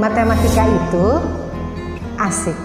matematika itu asik.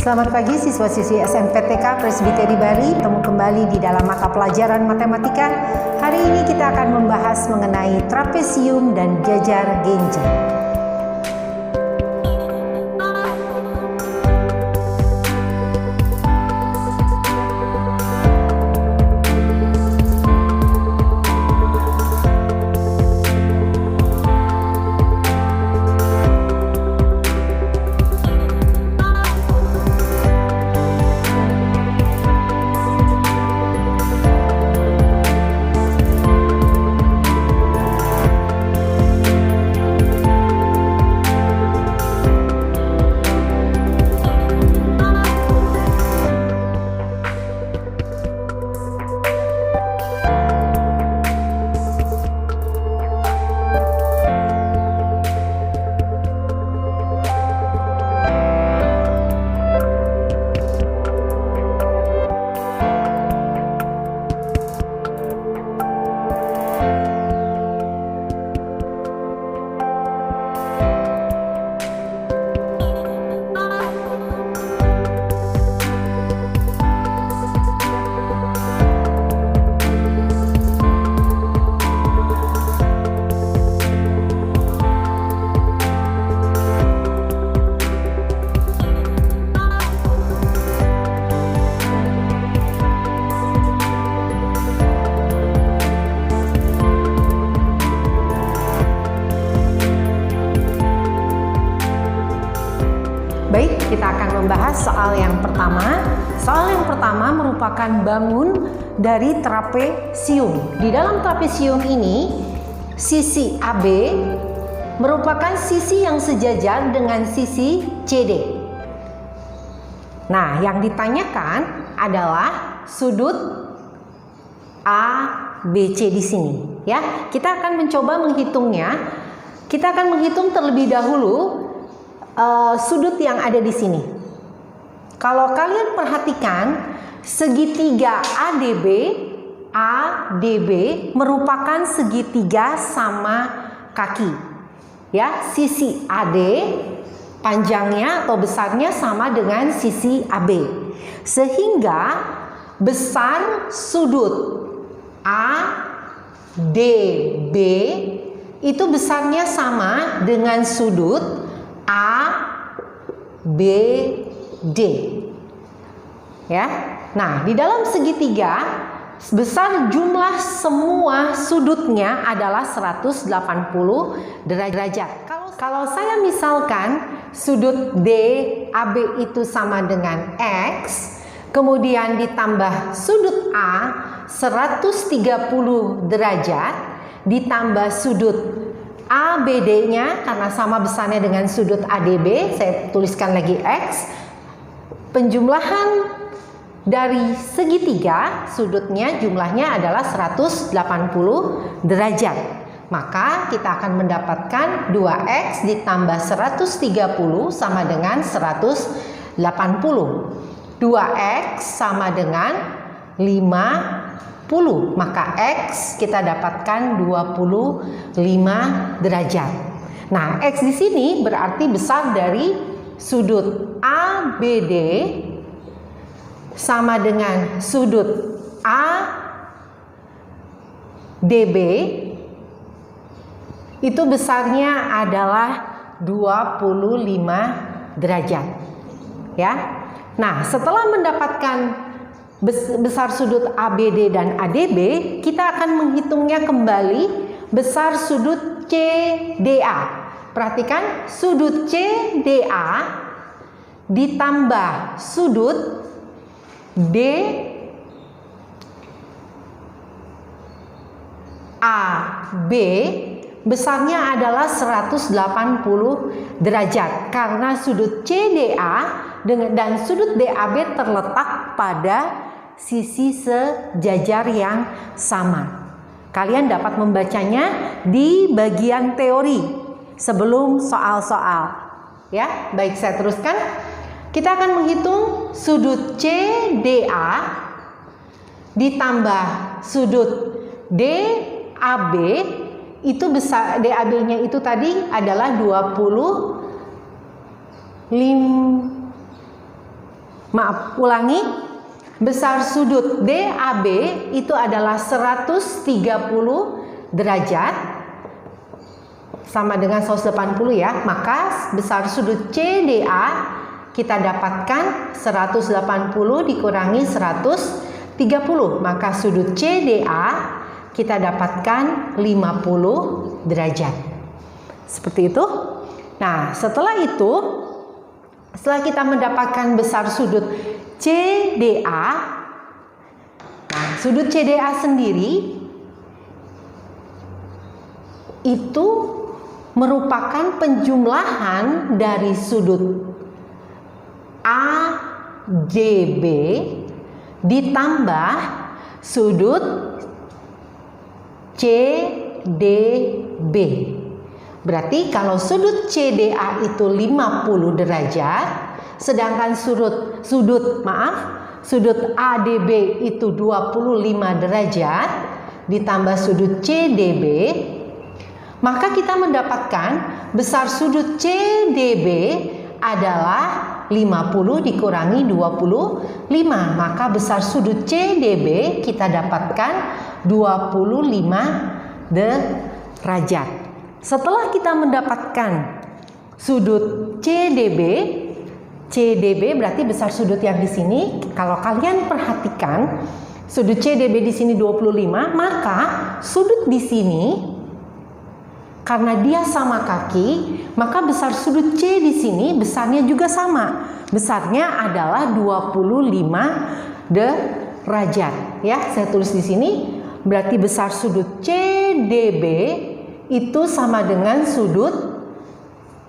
Selamat pagi siswa-siswi SMPTK Presbiteri Bari, bertemu kembali di dalam mata pelajaran matematika. Hari ini kita akan membahas mengenai trapesium dan jajar genjang. Baik, kita akan membahas soal yang pertama. Soal yang pertama merupakan bangun dari trapesium. Di dalam trapesium ini, sisi AB merupakan sisi yang sejajar dengan sisi CD. Nah, yang ditanyakan adalah sudut ABC di sini. Ya, kita akan mencoba menghitungnya. Kita akan menghitung terlebih dahulu sudut yang ada di sini. Kalau kalian perhatikan, segitiga ADB merupakan segitiga sama kaki. Ya, sisi AD panjangnya atau besarnya sama dengan sisi AB. Sehingga besar sudut ADB itu besarnya sama dengan sudut ABD. Ya. Nah, di dalam segitiga besar jumlah semua sudutnya adalah 180 derajat. Kalau saya misalkan sudut DAB itu sama dengan X, kemudian ditambah sudut A 130 derajat, ditambah sudut ABD-nya karena sama besarnya dengan sudut ADB, saya tuliskan lagi X. Penjumlahan dari segitiga sudutnya jumlahnya adalah 180 derajat. Maka kita akan mendapatkan 2X ditambah 130 sama dengan 180. 2X sama dengan 50. Maka X kita dapatkan 25 derajat. Nah, X di sini berarti besar dari sudut ABD sama dengan sudut ADB, itu besarnya adalah 25 derajat. Ya. Nah, setelah mendapatkan besar sudut ABD dan ADB, kita akan menghitungnya kembali besar sudut CDA. Perhatikan, sudut CDA ditambah sudut DAB besarnya adalah 180 derajat karena sudut CDA dan sudut DAB terletak pada sisi sejajar yang sama. Kalian dapat membacanya di bagian teori sebelum soal-soal. Ya, baik, saya teruskan. Kita akan menghitung sudut CDA ditambah sudut DAB. Itu besar, DAB-nya itu tadi adalah 25. Besar sudut DAB itu adalah 130 derajat, sama dengan 180 ya. Maka besar sudut CDA kita dapatkan 180 dikurangi 130. Maka sudut CDA kita dapatkan 50 derajat. Seperti itu. Nah, setelah kita mendapatkan besar sudut CDA, nah, sudut CDA sendiri itu merupakan penjumlahan dari sudut ADB ditambah sudut CDB. Berarti kalau sudut CDA itu 50 derajat, sedangkan sudut ADB itu 25 derajat ditambah sudut CDB, maka kita mendapatkan besar sudut CDB adalah 50 dikurangi 25. Maka besar sudut CDB kita dapatkan 25 derajat. Setelah kita mendapatkan sudut CDB berarti besar sudut yang di sini. Kalau kalian perhatikan sudut CDB di sini 25, maka sudut di sini karena dia sama kaki, maka besar sudut C di sini besarnya juga sama. Besarnya adalah 25 derajat. Ya, saya tulis di sini. Berarti besar sudut CDB itu sama dengan sudut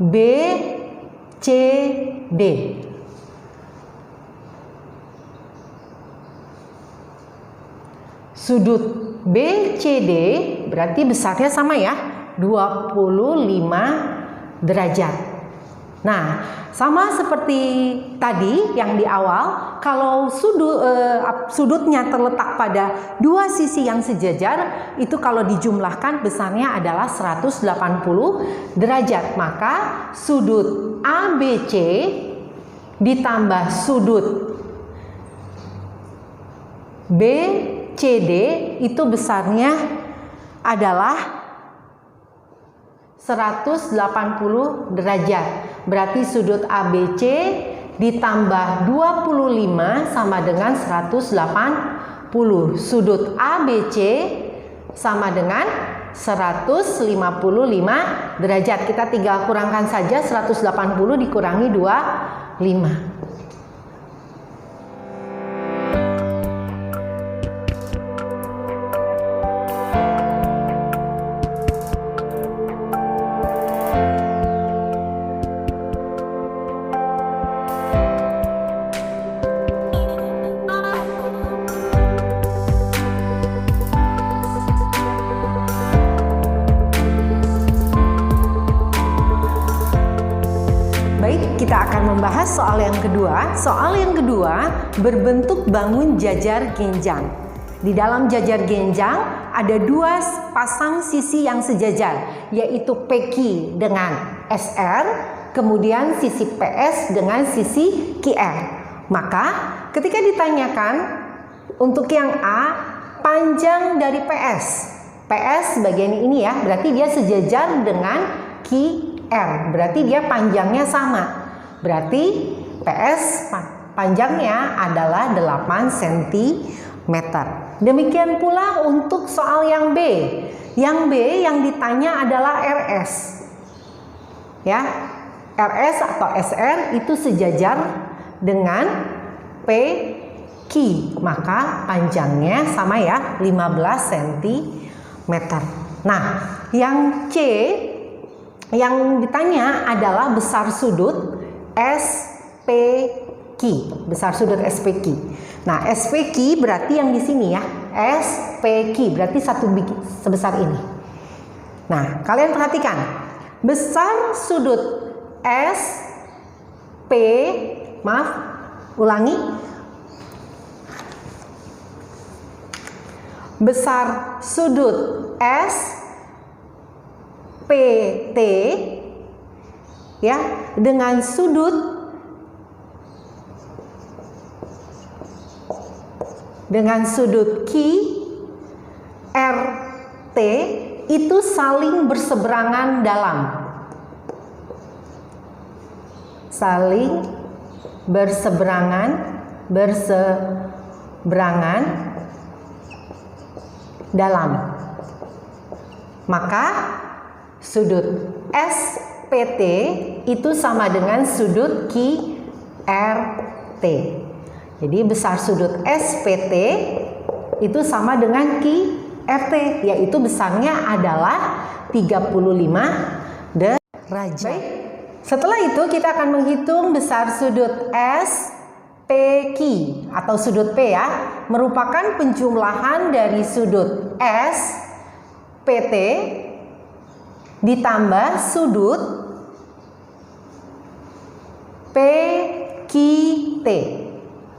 BCD. Sudut BCD berarti besarnya sama ya, 25 derajat. Nah, sama seperti tadi yang di awal, kalau sudutnya terletak pada dua sisi yang sejajar, itu kalau dijumlahkan besarnya adalah 180 derajat. Maka sudut ABC ditambah sudut BCD itu besarnya adalah 180 derajat. Berarti sudut ABC ditambah 25 sama dengan 180. Sudut ABC sama dengan 155 derajat. Kita tinggal kurangkan saja 180 dikurangi 25. Kita akan membahas soal yang kedua. Soal yang kedua berbentuk bangun jajar genjang. Di dalam jajar genjang ada dua pasang sisi yang sejajar, yaitu PQ dengan SR, kemudian sisi PS dengan sisi QR. Maka ketika ditanyakan untuk yang A, panjang dari PS bagian ini ya, berarti dia sejajar dengan QR, berarti dia panjangnya sama. Berarti PS Panjangnya adalah 8 cm. Demikian pula untuk soal yang B. Yang B yang ditanya adalah RS. Ya, RS atau SR itu sejajar dengan PQ. Maka panjangnya sama ya, 15 cm. Nah, yang C yang ditanya adalah besar sudut SPQ. Besar sudut SPQ. Nah, SPQ berarti yang di sini ya. SPQ berarti sebesar ini. Nah, kalian perhatikan. Besar sudut ulangi. Besar sudut SPT ya dengan sudut QRT itu saling berseberangan dalam. Saling berseberangan dalam. Maka sudut SPT itu sama dengan sudut QRT. Jadi besar sudut SPT itu sama dengan QRT, yaitu besarnya adalah 35 derajat. Setelah itu kita akan menghitung besar sudut SPQ atau sudut P ya, merupakan penjumlahan dari sudut SPT ditambah sudut PQT.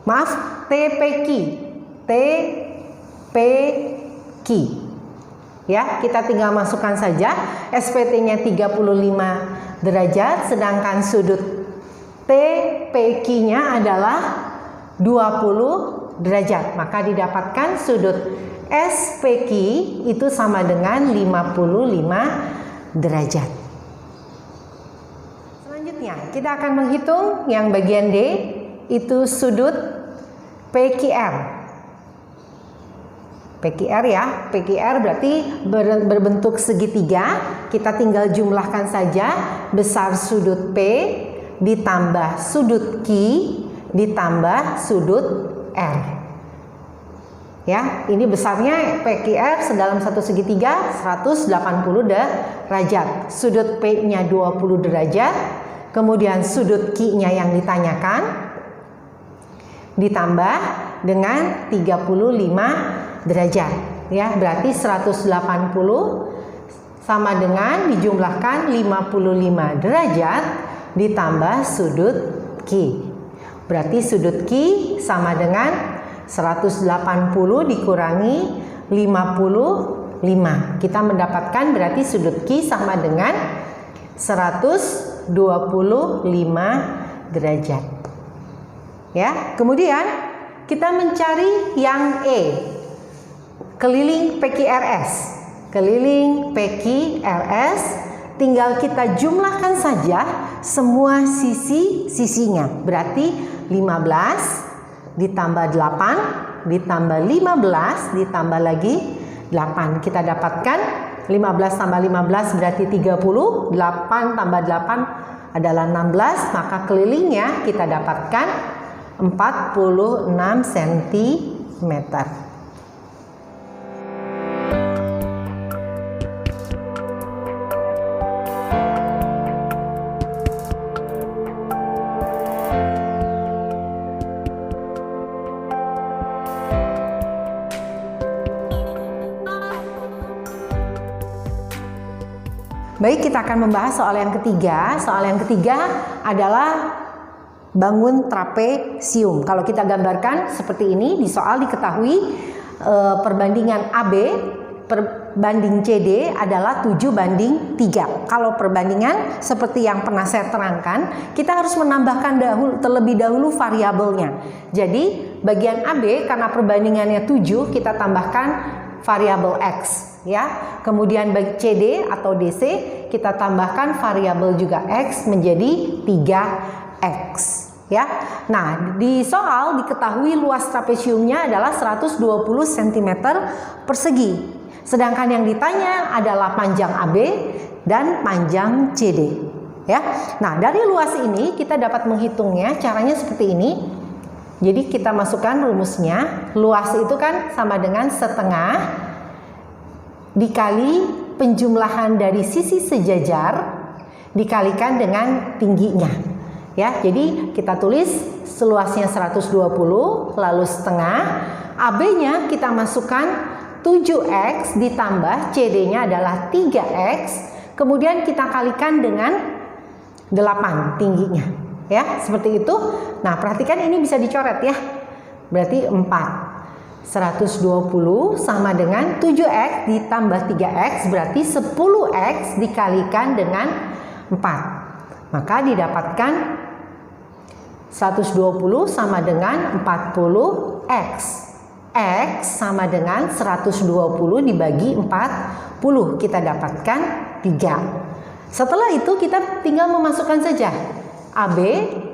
Maaf, TPQ. Ya, kita tinggal masukkan saja. SPT-nya 35 derajat, sedangkan sudut TPQ-nya adalah 20 derajat. Maka didapatkan sudut SPQ itu sama dengan 55 derajat. Selanjutnya, kita akan menghitung yang bagian D, itu sudut PQR. PQR ya, PQR berarti berbentuk segitiga. Kita tinggal jumlahkan saja besar sudut P ditambah sudut Q ditambah sudut R. Ya, ini besarnya PQR dalam satu segitiga 180 derajat. Sudut P-nya 20 derajat. Kemudian sudut Q-nya yang ditanyakan ditambah dengan 35 derajat. Ya, berarti 180 sama dengan dijumlahkan 55 derajat ditambah sudut Q. Berarti sudut Q sama dengan 180 dikurangi 55. Kita mendapatkan berarti sudut Q sama dengan 125 derajat. Ya, kemudian kita mencari yang E, keliling PQRS. Keliling PQRS tinggal kita jumlahkan saja semua sisi-sisinya. Berarti 15 ditambah 8 ditambah 15 ditambah lagi 8. Kita dapatkan 15 tambah 15 berarti 30. 8 tambah 8 adalah 16. Maka kelilingnya kita dapatkan 46 cm. Baik, kita akan membahas soal yang ketiga. Soal yang ketiga adalah bangun trapesium. Kalau kita gambarkan seperti ini, di soal diketahui perbandingan AB perbanding CD adalah 7:3. Kalau perbandingan seperti yang pernah saya terangkan, kita harus menambahkan terlebih dahulu variabelnya. Jadi bagian AB karena perbandingannya 7, kita tambahkan variabel X. Ya, kemudian bagi CD atau DC kita tambahkan variabel juga X menjadi 3X. ya. Nah, di soal diketahui luas trapesiumnya adalah 120 cm persegi. Sedangkan yang ditanya adalah panjang AB dan panjang CD, ya. Nah, dari luas ini kita dapat menghitungnya. Caranya seperti ini. Jadi kita masukkan rumusnya. Luas itu kan sama dengan setengah dikali penjumlahan dari sisi sejajar dikalikan dengan tingginya, ya. Jadi kita tulis seluasnya 120 lalu setengah, AB-nya kita masukkan 7x ditambah CD-nya adalah 3x, kemudian kita kalikan dengan 8 tingginya, ya, seperti itu. Nah, perhatikan ini bisa dicoret ya. Berarti 4. 120 sama dengan 7x ditambah 3x berarti 10x dikalikan dengan 4. Maka didapatkan 120 sama dengan 40x. X sama dengan 120 dibagi 40. Kita dapatkan 3. Setelah itu kita tinggal memasukkan saja AB.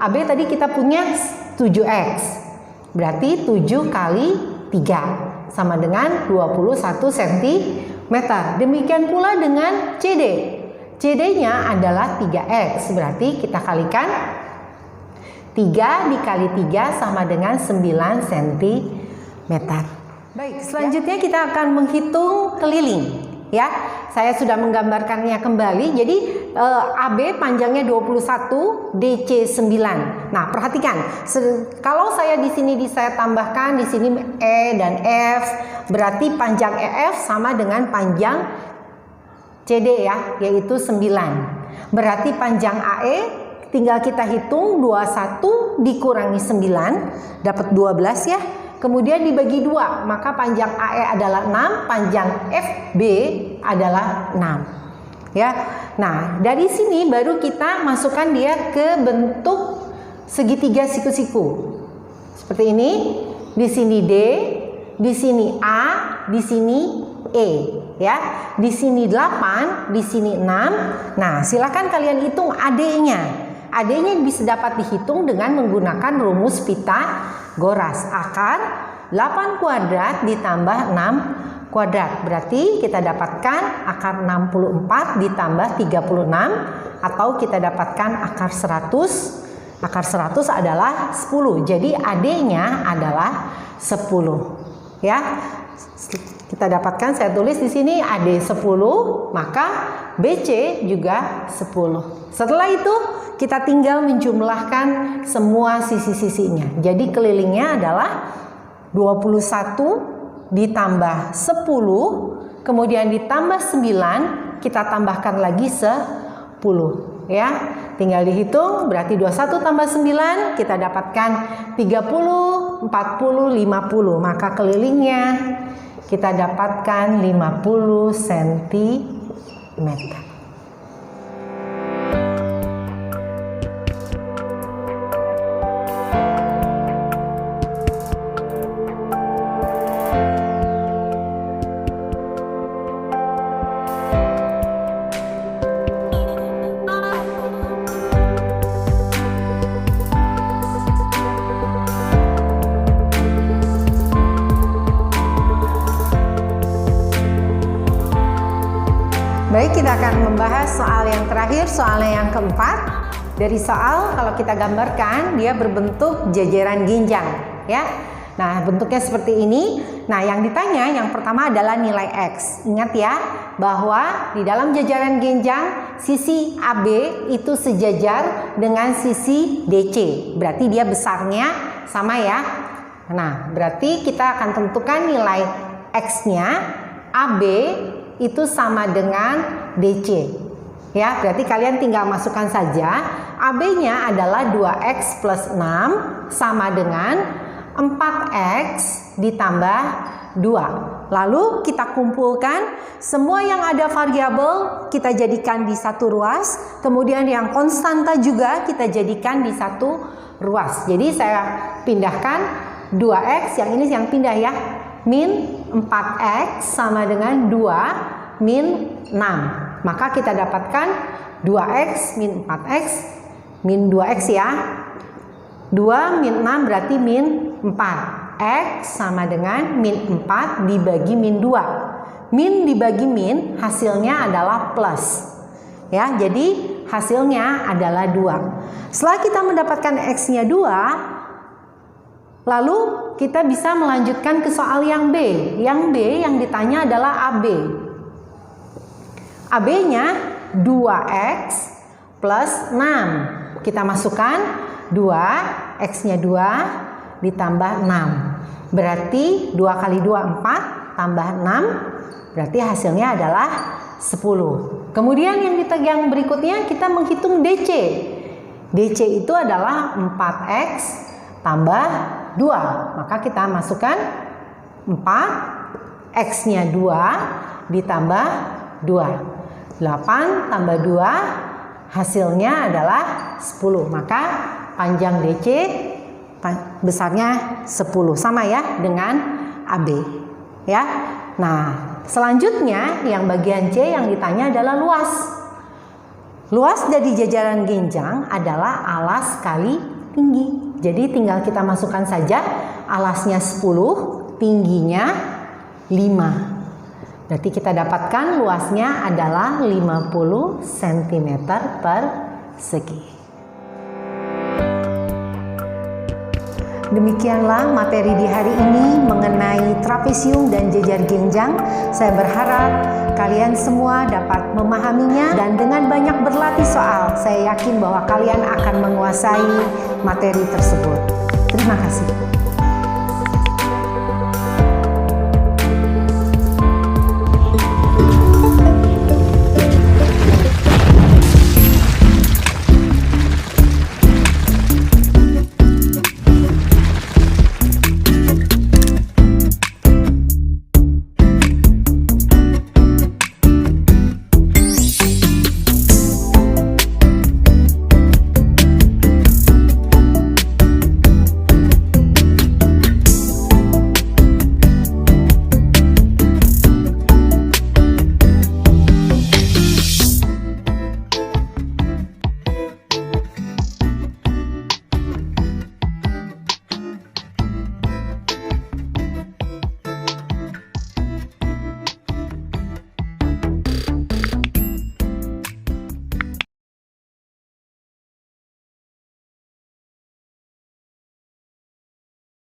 AB tadi kita punya 7x. Berarti 7 kali 3 sama dengan 21 cm. Demikian pula dengan CD. CD-nya adalah 3x, berarti kita kalikan 3 dikali 3 sama dengan 9 cm. Baik, selanjutnya kita akan menghitung keliling, ya. Saya sudah menggambarkannya kembali. Jadi AB panjangnya 21, DC 9. Nah, perhatikan. Kalau saya di sini saya tambahkan di sini E dan F, berarti panjang EF sama dengan panjang CD ya, yaitu 9. Berarti panjang AE tinggal kita hitung 21 dikurangi 9 dapat 12 ya. Kemudian dibagi 2, maka panjang AE adalah 6, panjang FB adalah 6. Ya. Nah, dari sini baru kita masukkan dia ke bentuk segitiga siku-siku. Seperti ini. Di sini D, di sini A, di sini E, ya. Di sini 8, di sini 6. Nah, silakan kalian hitung AD-nya. AD-nya bisa dapat dihitung dengan menggunakan rumus Pitagoras. Akar 8 kuadrat ditambah 6 kuadrat. Berarti kita dapatkan akar 64 ditambah 36 atau kita dapatkan akar 100. Akar 100 adalah 10. Jadi AD-nya adalah 10. Ya. Kita dapatkan, saya tulis di sini AD 10, maka BC juga 10. Setelah itu kita tinggal menjumlahkan semua sisi-sisinya. Jadi kelilingnya adalah 21 ditambah 10, kemudian ditambah 9, kita tambahkan lagi 10. Ya, tinggal dihitung, berarti 21 tambah 9, kita dapatkan 30, 40, 50. Maka kelilingnya kita dapatkan 50 cm. Baik, kita akan membahas soal yang terakhir, soalnya yang keempat. Dari soal, kalau kita gambarkan, dia berbentuk jajaran ginjang, ya. Nah, bentuknya seperti ini. Nah, yang ditanya, yang pertama adalah nilai X. Ingat ya, bahwa di dalam jajaran ginjang, sisi AB itu sejajar dengan sisi DC. Berarti dia besarnya sama ya. Nah, berarti kita akan tentukan nilai X-nya, AB itu sama dengan DC. Ya, berarti kalian tinggal masukkan saja. AB-nya adalah 2X plus 6 sama dengan 4X ditambah 2. Lalu kita kumpulkan semua yang ada variabel kita jadikan di satu ruas. Kemudian yang konstanta juga kita jadikan di satu ruas. Jadi saya pindahkan 2X, yang ini yang pindah ya. Min 4X sama dengan 2 min 6. Maka kita dapatkan 2X min 4X min 2X ya. 2 min 6 berarti min 4. X sama dengan min 4 dibagi min 2. Min dibagi min hasilnya adalah plus. Ya, jadi hasilnya adalah 2. Setelah kita mendapatkan X-nya 2, lalu kita bisa melanjutkan ke soal yang B. Yang B yang ditanya adalah AB. AB-nya 2X plus 6. Kita masukkan 2, X-nya 2 ditambah 6. Berarti 2 kali 2 4 tambah 6. Berarti hasilnya adalah 10. Kemudian yang berikutnya kita menghitung DC. DC itu adalah 4X tambah 2. Maka kita masukkan 4, X-nya 2 ditambah 2. 8 tambah 2 hasilnya adalah 10. Maka panjang DC besarnya 10, sama ya dengan AB ya. Nah, selanjutnya yang bagian C yang ditanya adalah luas. Luas dari jajaran genjang adalah alas kali tinggi. Jadi tinggal kita masukkan saja alasnya 10, tingginya 5. Berarti kita dapatkan luasnya adalah 50 cm persegi. Demikianlah materi di hari ini mengenai trapesium dan jejar genjang. Saya berharap kalian semua dapat memahaminya, dan dengan banyak berlatih soal, saya yakin bahwa kalian akan menguasai materi tersebut. Terima kasih.